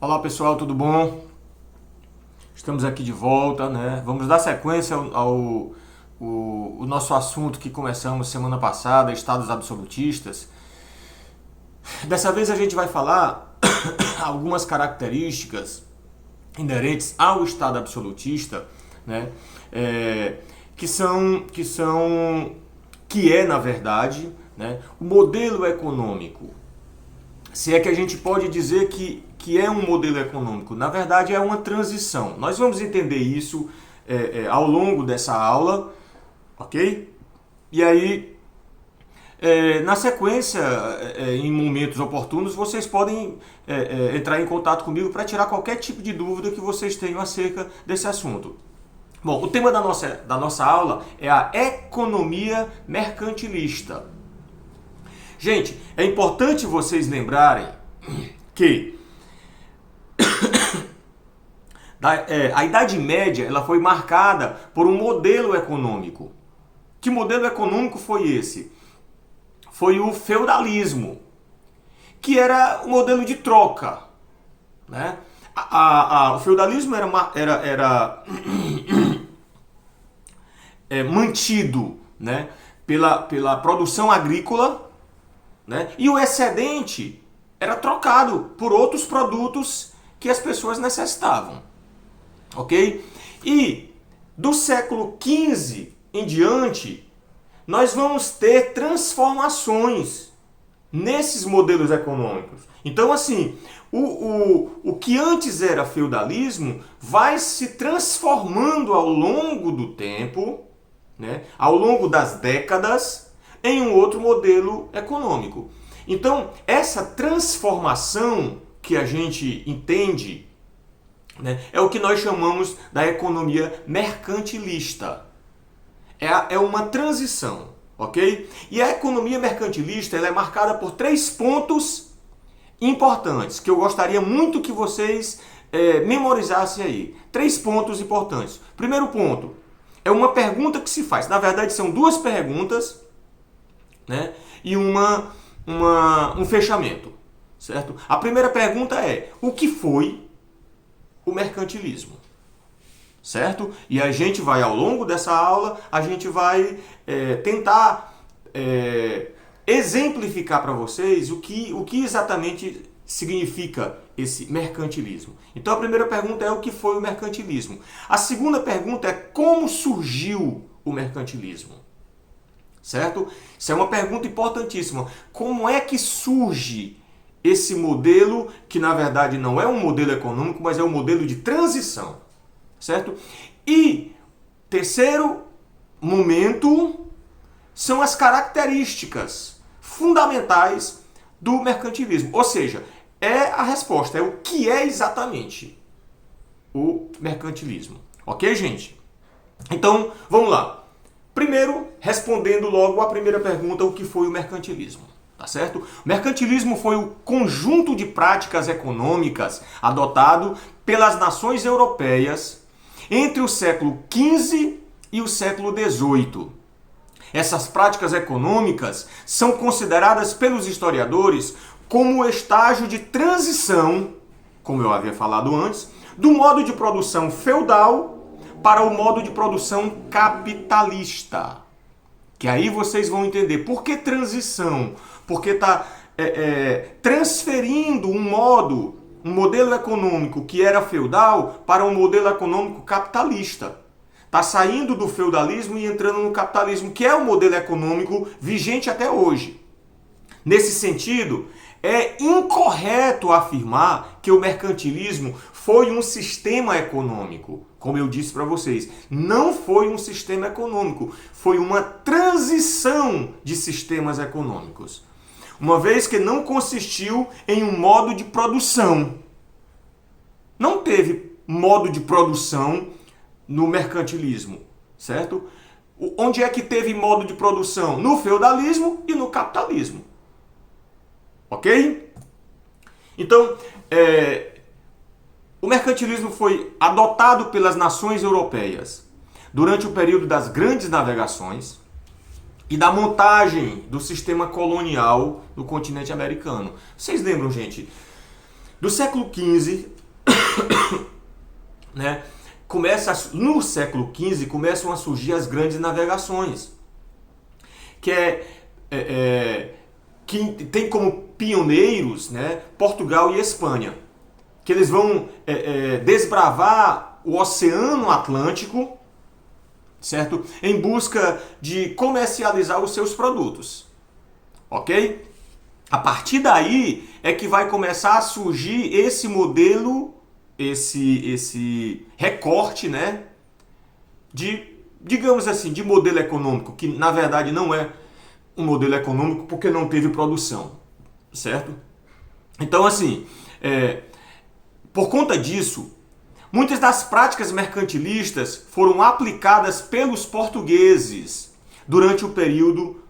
Olá pessoal, tudo bom? Estamos aqui de volta, né? Vamos dar sequência ao nosso assunto que começamos semana passada, estados absolutistas. Dessa vez a gente vai falar algumas características inerentes ao estado absolutista, né? Que é na verdade, né, o modelo econômico. Se é que a gente pode dizer que é um modelo econômico, na verdade é uma transição. Nós vamos entender isso ao longo dessa aula, ok? E aí, na sequência, em momentos oportunos, vocês podem entrar em contato comigo para tirar qualquer tipo de dúvida que vocês tenham acerca desse assunto. Bom, o tema da nossa aula é a economia mercantilista. Gente, é importante vocês lembrarem que a Idade Média ela foi marcada por um modelo econômico. Que modelo econômico foi esse? Foi o feudalismo, que era o modelo de troca, né? O feudalismo era mantido, né, pela produção agrícola, né, e o excedente era trocado por outros produtos que as pessoas necessitavam, ok? E do século XV em diante, nós vamos ter transformações nesses modelos econômicos. Então, assim, o que antes era feudalismo vai se transformando ao longo do tempo, né, ao longo das décadas, em um outro modelo econômico. Então, essa transformação que a gente entende, né, é o que nós chamamos da economia mercantilista. É uma transição, ok? E a economia mercantilista ela é marcada por 3 pontos importantes, que eu gostaria muito que vocês memorizassem aí. 3 pontos importantes. Primeiro ponto, é uma pergunta que se faz. Na verdade, são 2 perguntas, né, e um fechamento, certo? A primeira pergunta é: o que foi o mercantilismo? Certo? E a gente vai, ao longo dessa aula, a gente vai tentar exemplificar para vocês o que exatamente significa esse mercantilismo. Então a primeira pergunta é: o que foi o mercantilismo? A segunda pergunta é: como surgiu o mercantilismo? Certo? Isso é uma pergunta importantíssima. Como é que surge esse modelo, que na verdade não é um modelo econômico, mas é um modelo de transição? Certo? E terceiro momento são as características fundamentais do mercantilismo. Ou seja, a resposta é o que é exatamente o mercantilismo. Ok, gente? Então, vamos lá. Primeiro, respondendo logo a primeira pergunta, o que foi o mercantilismo? Tá certo? O mercantilismo foi o conjunto de práticas econômicas adotado pelas nações europeias entre o século XV e o século XVIII. Essas práticas econômicas são consideradas pelos historiadores como o estágio de transição, como eu havia falado antes, do modo de produção feudal para o modo de produção capitalista. Que aí vocês vão entender por que transição, porque está transferindo um modelo econômico que era feudal para um modelo econômico capitalista. Está saindo do feudalismo e entrando no capitalismo, que é o modelo econômico vigente até hoje. Nesse sentido, é incorreto afirmar que o mercantilismo foi um sistema econômico. Como eu disse para vocês, não foi um sistema econômico, foi uma transição de sistemas econômicos. Uma vez que não consistiu em um modo de produção. Não teve modo de produção no mercantilismo, certo? Onde é que teve modo de produção? No feudalismo e no capitalismo. Ok? Então, o mercantilismo foi adotado pelas nações europeias durante o período das grandes navegações e da montagem do sistema colonial do continente americano. Vocês lembram, gente? Do século XV, né, no século XV começam a surgir as grandes navegações, que tem como pioneiros, né, Portugal e Espanha, que eles vão desbravar o Oceano Atlântico, certo? Em busca de comercializar os seus produtos, ok? A partir daí é que vai começar a surgir esse modelo, esse recorte, né, digamos assim, de modelo econômico, que na verdade não é um modelo econômico porque não teve produção, certo? Então, assim, por conta disso, muitas das práticas mercantilistas foram aplicadas pelos portugueses durante o período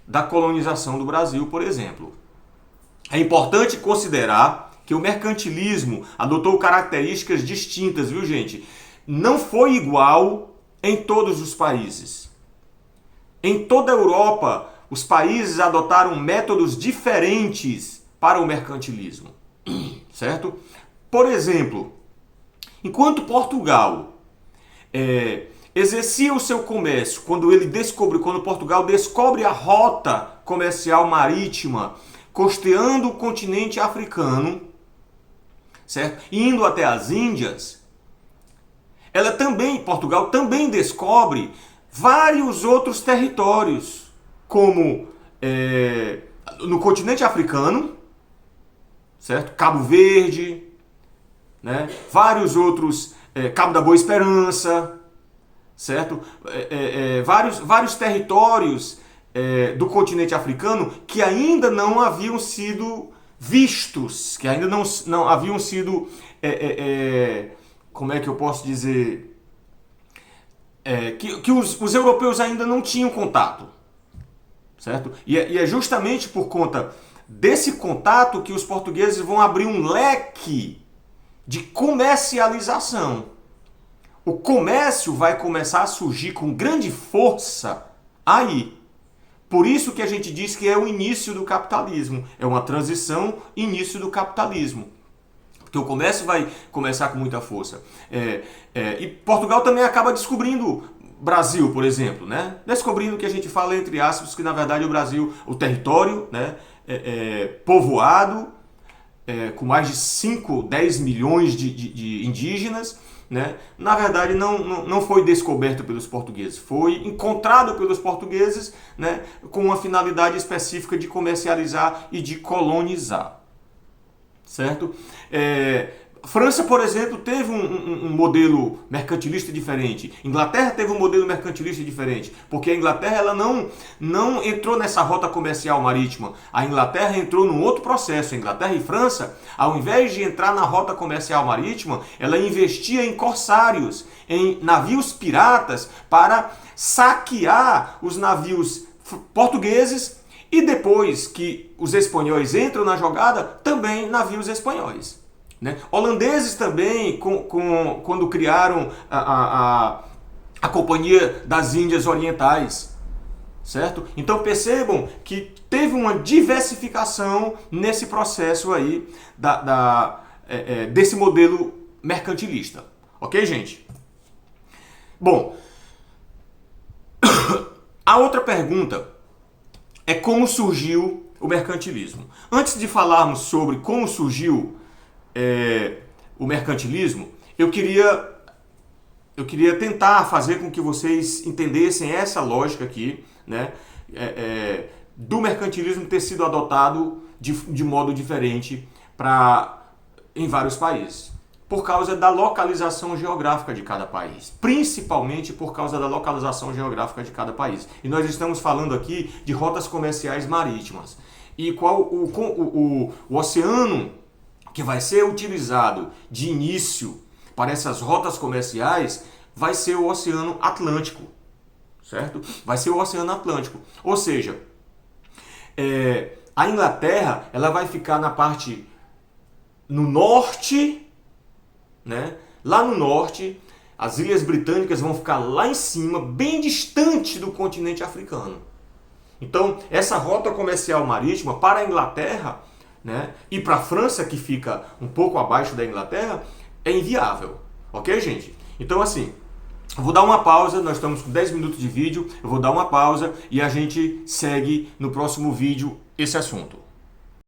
da colonização do Brasil, por exemplo. É importante considerar que o mercantilismo adotou características distintas, viu, gente? Não foi igual em todos os países. Em toda a Europa, os países adotaram métodos diferentes para o mercantilismo, certo? Por exemplo, enquanto Portugal exercia o seu comércio, quando Portugal descobre a rota comercial marítima, costeando o continente africano, certo? Indo até as Índias, Portugal também descobre vários outros territórios, como no continente africano, certo? Cabo Verde, né? Vários outros, Cabo da Boa Esperança, certo? Vários territórios do continente africano que ainda não haviam sido vistos, que ainda não haviam sido, como é que eu posso dizer, que os europeus ainda não tinham contato, certo? E é justamente por conta desse contato que os portugueses vão abrir um leque de comercialização. O comércio vai começar a surgir com grande força aí. Por isso que a gente diz que é o início do capitalismo. É uma transição, início do capitalismo. Porque o comércio vai começar com muita força. E Portugal também acaba descobrindo Brasil, por exemplo, né? Descobrindo que a gente fala, entre aspas, que na verdade o Brasil, o território, né, povoado, com mais de 5, 10 milhões de indígenas, né? Na verdade não foi descoberto pelos portugueses, foi encontrado pelos portugueses, né, com uma finalidade específica de comercializar e de colonizar, certo? França, por exemplo, teve um modelo mercantilista diferente. Inglaterra teve um modelo mercantilista diferente, porque a Inglaterra ela não entrou nessa rota comercial marítima. A Inglaterra entrou num outro processo. A Inglaterra e França, ao invés de entrar na rota comercial marítima, ela investia em corsários, em navios piratas para saquear os navios portugueses e depois que os espanhóis entram na jogada, também navios espanhóis. Né? Holandeses também, quando criaram a Companhia das Índias Orientais, certo? Então percebam que teve uma diversificação nesse processo aí desse modelo mercantilista. Ok, gente? Bom, a outra pergunta é como surgiu o mercantilismo. Antes de falarmos sobre como surgiu o mercantilismo, eu queria tentar fazer com que vocês entendessem essa lógica aqui, né, do mercantilismo ter sido adotado de modo diferente em vários países, por causa da localização geográfica de cada país, principalmente por causa da localização geográfica de cada país. E nós estamos falando aqui de rotas comerciais marítimas. E qual o oceano que vai ser utilizado de início para essas rotas comerciais vai ser o Oceano Atlântico, certo? Vai ser o Oceano Atlântico. Ou seja, a Inglaterra ela vai ficar na parte no norte, né? Lá no norte, as Ilhas Britânicas vão ficar lá em cima, bem distante do continente africano. Então, essa rota comercial marítima para a Inglaterra, né, e para a França, que fica um pouco abaixo da Inglaterra, é inviável. Ok, gente? Então, assim, eu vou dar uma pausa, nós estamos com 10 minutos de vídeo, eu vou dar uma pausa e a gente segue no próximo vídeo esse assunto.